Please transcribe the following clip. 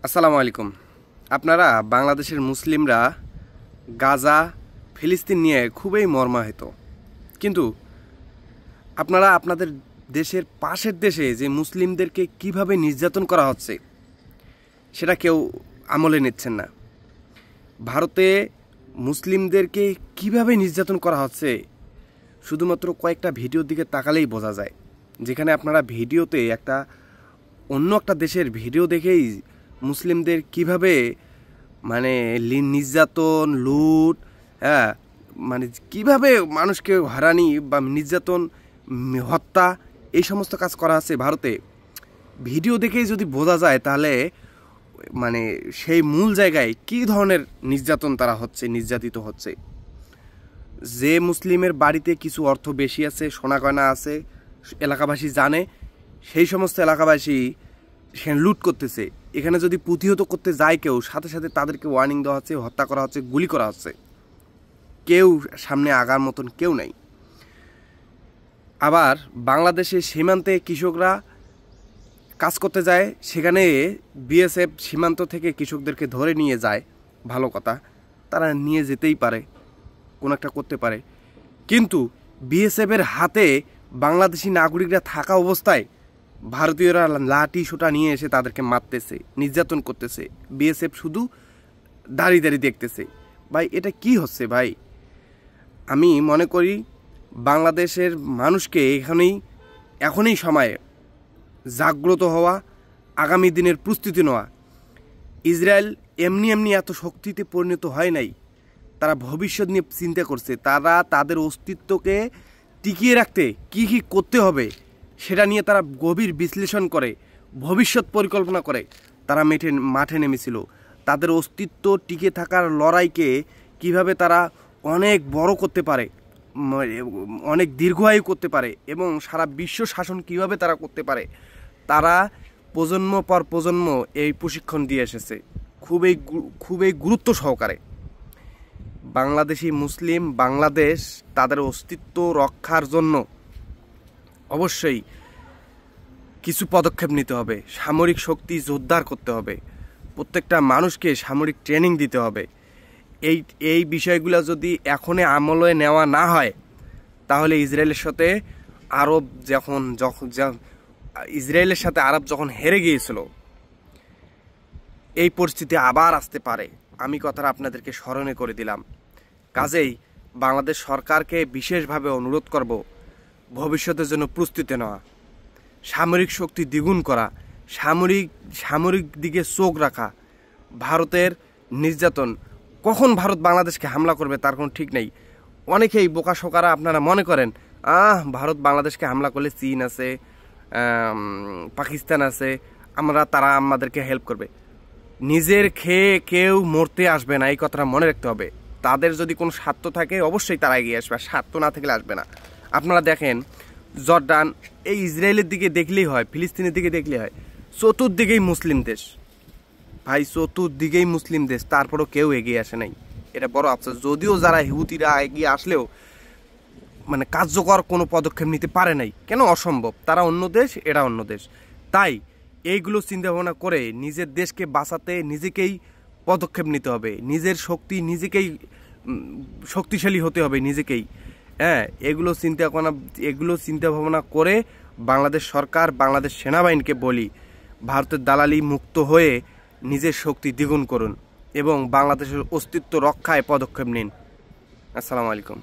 আসসালামু আলাইকুম। আপনারা বাংলাদেশের মুসলিমরা গাজা ফিলিস্তিন নিয়ে খুবই মর্মাহত, কিন্তু আপনারা আপনাদের দেশের পাশের দেশে যে মুসলিমদেরকে কিভাবে নির্যাতন করা হচ্ছে সেটা কেউ আমলে নিচ্ছেন না। ভারতে মুসলিমদেরকে কিভাবে নির্যাতন করা হচ্ছে শুধুমাত্র কয়েকটা ভিডিওর দিকে তাকালেই বোঝা যায়, যেখানে আপনারা ভিডিওতে অন্য একটা দেশের ভিডিও দেখেই মুসলিমদের কিভাবে নির্যাতন, লুট, কিভাবে মানুষকে হয়রানি বা নির্যাতন, হত্যা, এই সমস্ত কাজ করা আছে ভারতে। ভিডিও দেখেই যদি বোঝা যায় তাহলে সেই মূল জায়গায় কী ধরনের নির্যাতন তারা নির্যাতিত হচ্ছে। যে মুসলিমের বাড়িতে কিছু অর্থ বেশি আছে, সোনা গয়না আছে, এলাকাবাসী জানে, সেই সমস্ত এলাকাবাসী সেখানে লুট করতেছে। এখানে যদি প্রতিহত করতে যায় কেউ, সাথে সাথে তাদেরকে ওয়ার্নিং দেওয়া হচ্ছে, হত্যা করা হচ্ছে, গুলি করা হচ্ছে। কেউ সামনে আগার মতন কেউ নাই। আবার বাংলাদেশের সীমান্তে কৃষকরা কাজ করতে যায়, সেখানে বিএসএফ সীমান্ত থেকে কৃষকদেরকে ধরে নিয়ে যায়। ভালো কথা, তারা নিয়ে যেতেই পারে, কোনো একটা করতে পারে, কিন্তু বিএসএফের হাতে বাংলাদেশি নাগরিকরা থাকা অবস্থায় ভারতীয়রা লাঠি সোটা নিয়ে এসে তাদেরকে মারতেছে, নির্যাতন করতেছে। বিএসএফ শুধু দাঁড়িয়ে দাঁড়িয়ে দেখতেছে। ভাই, এটা কি হচ্ছে ভাই? আমি মনে করি বাংলাদেশের মানুষকে এখনই সময়ে জাগ্রত হওয়া, আগামী দিনের প্রস্তুতি নেওয়া। ইসরায়েল এমনি এত শক্তিতে পরিণত হয় নাই, তারা ভবিষ্যৎ নিয়ে চিন্তা করছে। তারা তাদের অস্তিত্বকে টিকিয়ে রাখতে কী কী করতে হবে সেটা নিয়ে তারা গভীর বিশ্লেষণ করে, ভবিষ্যৎ পরিকল্পনা করে তারা মাঠে নেমেছিল। তাদের অস্তিত্ব টিকে থাকার লড়াইকে কিভাবে তারা অনেক বড় করতে পারে, অনেক দীর্ঘায়ু করতে পারে, এবং সারা বিশ্ব শাসন কিভাবে তারা করতে পারে, তারা প্রজন্ম পর প্রজন্ম এই প্রশিক্ষণ দিয়ে এসেছে খুবই গুরুত্ব সহকারে। বাংলাদেশি মুসলিম বাংলাদেশ তাদের অস্তিত্ব রক্ষার জন্য অবশ্যই কিছু পদক্ষেপ নিতে হবে। সামরিক শক্তি জোরদার করতে হবে, প্রত্যেকটা মানুষকে সামরিক ট্রেনিং দিতে হবে। এই বিষয়গুলো যদি এখনই আমলে নেওয়া না হয়, তাহলে ইসরায়েলের সাথে আরব যখন হেরে গিয়েছিল, এই পরিস্থিতি আবার আসতে পারে। আমি কথাটা আপনাদেরকে স্মরণে করে দিলাম। কাজেই বাংলাদেশ সরকারকে বিশেষভাবে অনুরোধ করব, ভবিষ্যতের জন্য প্রস্তুতি নেওয়া, সামরিক শক্তি দ্বিগুণ করা, সামরিক দিকে চোখ রাখা। ভারতের নির্যাতন, কখন ভারত বাংলাদেশকে হামলা করবে তার কোনো ঠিক নেই। অনেকেই বোকাশোকারা আপনারা মনে করেন ভারত বাংলাদেশকে হামলা করলে চীন আছে, পাকিস্তান আছে, তারা আমাদেরকে হেল্প করবে। নিজের খেয়ে কেউ মরতে আসবে না, এই কথাটা মনে রাখতে হবে। তাদের যদি কোনো স্বার্থ থাকে অবশ্যই তারা এগিয়ে আসবে, আর স্বার্থ না থাকলে আসবে না। আপনারা দেখেন জর্ডান, এই ইসরায়েলের দিকে দেখলেই হয়, ফিলিস্তিনের দিকে দেখলেই হয়, চতুর্দিকেই মুসলিম দেশ। ভাই, চতুর্দিকেই মুসলিম দেশ, তারপরও কেউ এগিয়ে আসে নাই। এটা বড় আফসোস। যদিও যারা হুতিরা এগিয়ে আসলেও কার্যকর কোনো পদক্ষেপ নিতে পারে নাই। কেন? অসম্ভব। তারা অন্য দেশ, এরা অন্য দেশ। তাই এইগুলো চিন্তা ভাবনা করে নিজের দেশকে বাঁচাতে নিজেকেই পদক্ষেপ নিতে হবে। নিজের শক্তি নিজেকেই শক্তিশালী হতে হবে, নিজেকেই। এগুলো চিন্তা ভাবনা করে বাংলাদেশ সরকার, বাংলাদেশ সেনাবাহিনীকে বলি, ভারতের দালালি মুক্ত হয়ে নিজের শক্তি দ্বিগুণ করুন এবং বাংলাদেশের অস্তিত্ব রক্ষায় পদক্ষেপ নিন। আসসালামু আলাইকুম।